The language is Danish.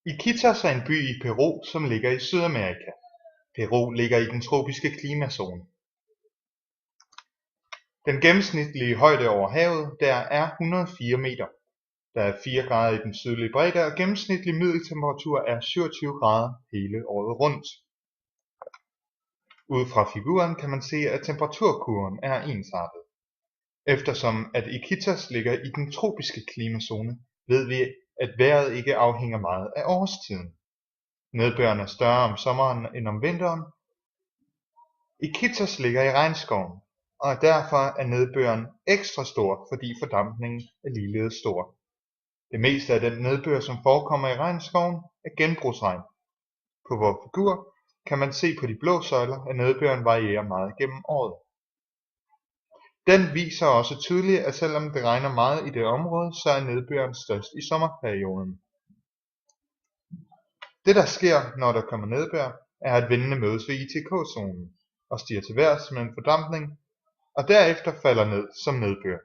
Iquitos er en by i Peru, som ligger i Sydamerika. Peru ligger i den tropiske klimazone. Den gennemsnitlige højde over havet der er 104 meter. Der er 4 grader i den sydlige bredde, og gennemsnitlig middeltemperatur er 27 grader hele året rundt. Ud fra figuren kan man se, at temperaturkurven er ensartet. Eftersom at Iquitos ligger i den tropiske klimazone, ved vi, at vejret ikke afhænger meget af årstiden. Nedbøren er større om sommeren end om vinteren. Iquitos ligger i regnskoven, og derfor er nedbøren ekstra stor, fordi fordampningen er ligeledes stor. Det meste af den nedbør, som forekommer i regnskoven, er genbrugsregn. På vores figur kan man se på de blå søjler, at nedbøren varierer meget gennem året. Den viser også tydeligt, at selvom det regner meget i det område, så er nedbøren størst i sommerperioden. Det der sker, når der kommer nedbør, er at vindene mødes ved ITK-zonen og stiger til vejrs med en fordampning, og derefter falder ned som nedbør.